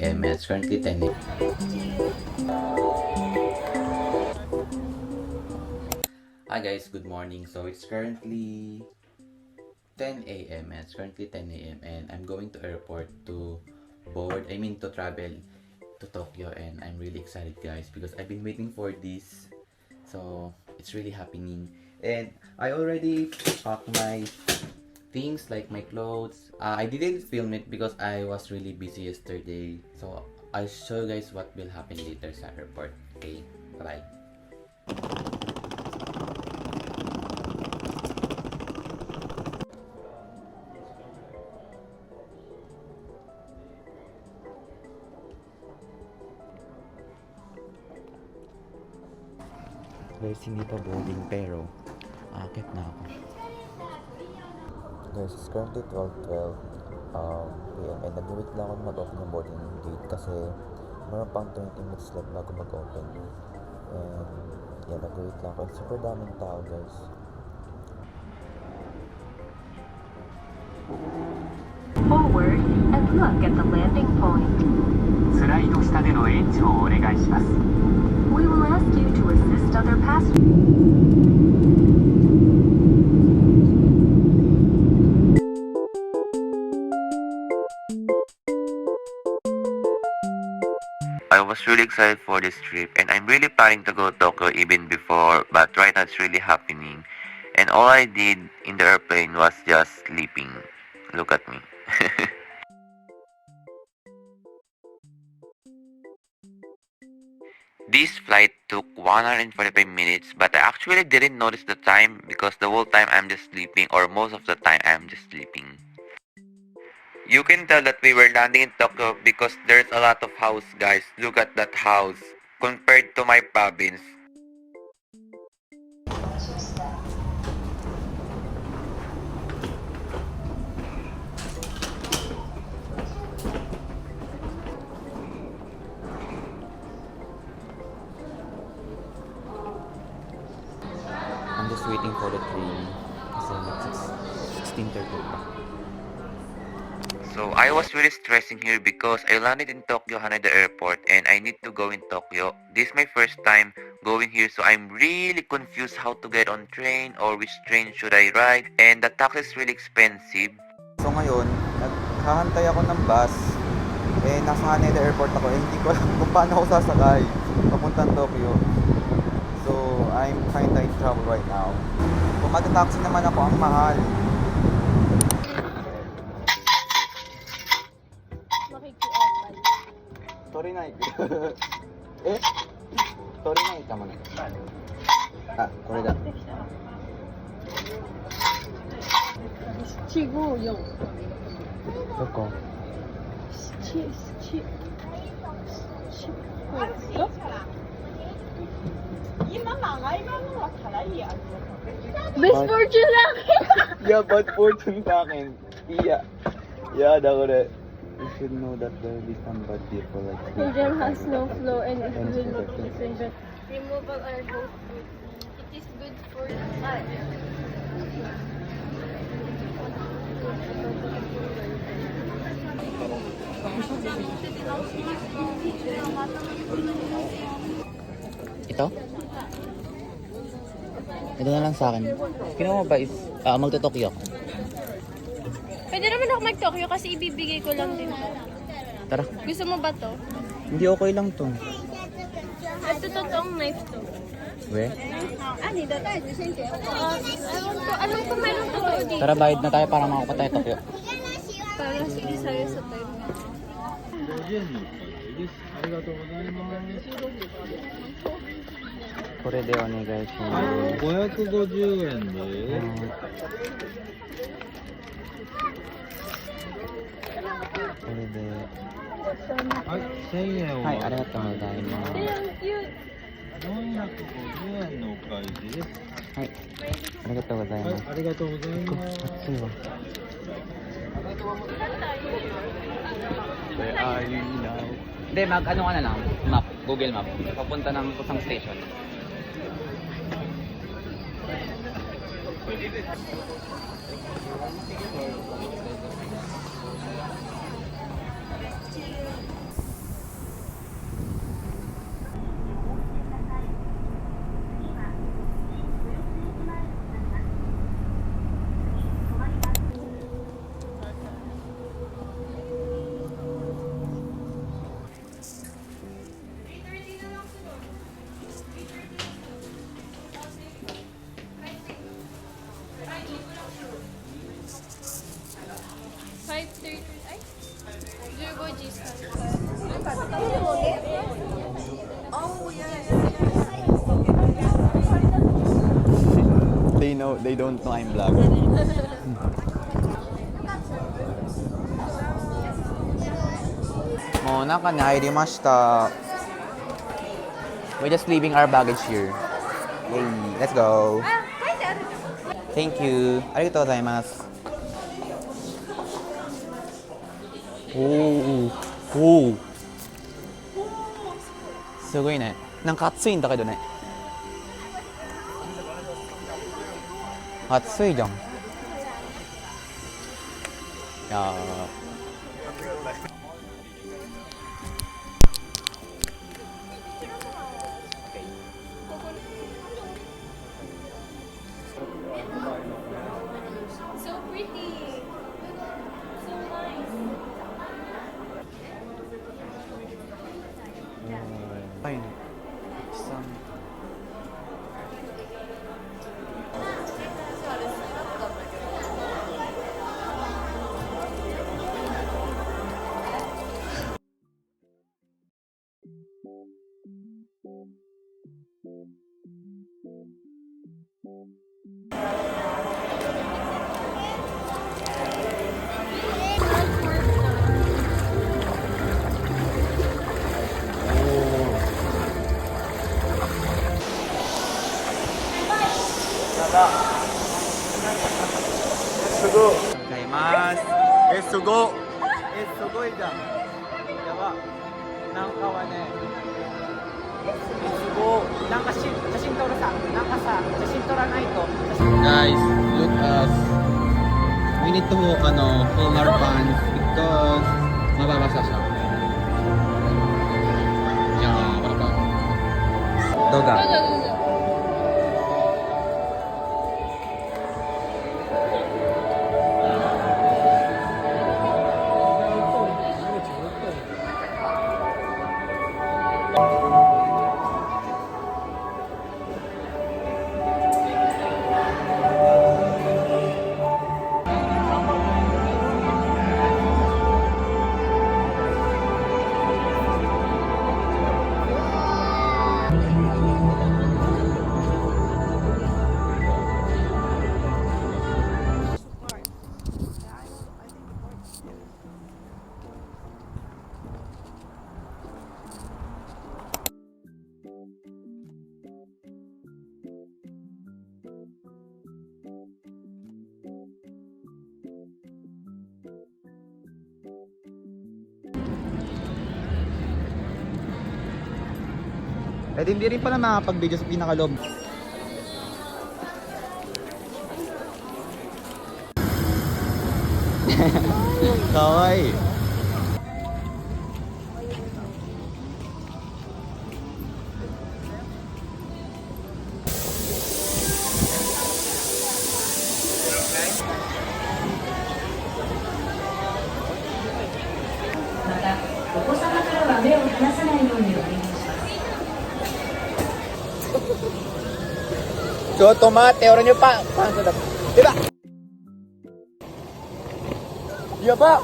a.m. and it's currently 10 a.m. Hi guys, good morning. So it's currently 10 a.m. and it's currently 10 a.m. and I'm going to airport to to travel to Tokyo, and I'm really excited guys because I've been waiting for this. So it's really happening, and I already packed my things like my clothes. I didn't film it because I was really busy yesterday. So I'll show you guys what will happen later sa airport. Okay, bye. Guys, hindi pa boarding pero akit na ako. Guys, it's currently 12:12 p.m. and nag-wait lang ako na mag-open yung boarding gate kasi meron pang 20 minutes left bago mag-open. And yeah, nag-wait lang ako. Super daming tao guys. Forward and look at the landing point. スライド下での延長をお願いします。 We will ask you to assist other passengers. I was really excited for this trip and I'm really planning to go to Tokyo even before, but right now it's really happening. And all I did in the airplane was just sleeping. Look at me. This flight took 145 minutes, but I actually didn't notice the time because the whole time I'm just sleeping, or most of the time I'm just sleeping. You can tell that we were landing in Tokyo because there's a lot of house, guys. Look at that house compared to my province. I'm just waiting for the train kasi it's 16:30 pa. So I was really stressing here because I landed in Tokyo Haneda Airport and I need to go in Tokyo. This is my first time going here, so I'm really confused how to get on train or which train should I ride, and the taxi is really expensive. So ngayon, naghahantay ako ng bus. Nasa Haneda Airport ako, hindi ko alam kung paano ako sasakay papuntang Tokyo. So I'm kinda in trouble right now. Kung magta-taxi naman ako, ang mahal. Sorry na Sorry na ikaw man. Sorry da. 754どこ？ Best fortune lang. Yeah, bad fortune sa akin. Yeah. Yeah, that you should know that there will be some bad people like this. Pilgrim has no flow and it And will it's not protected. listen. Removal are both good. It is good for Ito? Ito na lang sa akin. Kinuha mo ba is magto-Tokyo ako? Pwede naman ako mag-Tokyo kasi ibibigay ko lang din. Tara. Gusto mo ba to? Hindi okay lang to. Ito totoong knife to. We? Alam ko meron totoo dito. Tara, bayad na tayo para makakuha tayo Tokyo. Para sige sa'yo sa time. ありがとうございます。これでお願いします。 550円です。これで。はい、1000円を。はい、ありがとうございます。 450円のお返しです。はい、ありがとうございます。ありがとうございます。暑いわ。Where are you now? Hindi, ano ka na lang, map, Google Map, papunta ng kusang station. they don't know I'm vlog. Mo, naka-nairimashita. We're just leaving our baggage here. Yay, let's go. Thank you. Arigatou gozaimasu. Oh, oh. すごいね。なんか暑いんだけどね。暑いじゃん。いやー。So pretty. So nice. はい。さん。すごい。買います。すごい。すごいじゃん。やば。なんかはね。すごい。なんか写真撮るさ。なんかさ、写真撮らないと。Guys, look us. We need to pull our pants because mababasa siya. Yeah, wala pa. Doga. Eh di hindi rin pala makapag-video sa pinakalob. Kawaii. So, tomate, oran nyo pa. Diba? Yaba!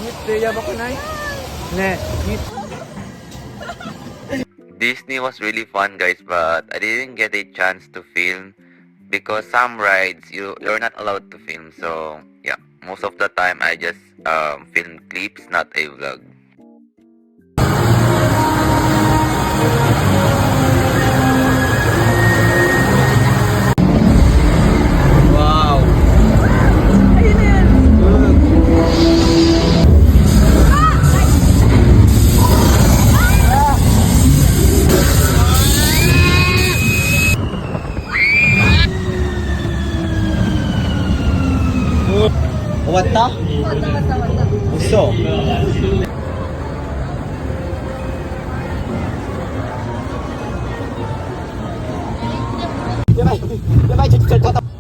Ngit, yaba ko na ne, ngit. Disney was really fun, guys, but I didn't get a chance to film because some rides you're not allowed to film. So yeah, most of the time I just film clips, not a vlog. Wow! 왔다? 없어. 제발, 제발, 저,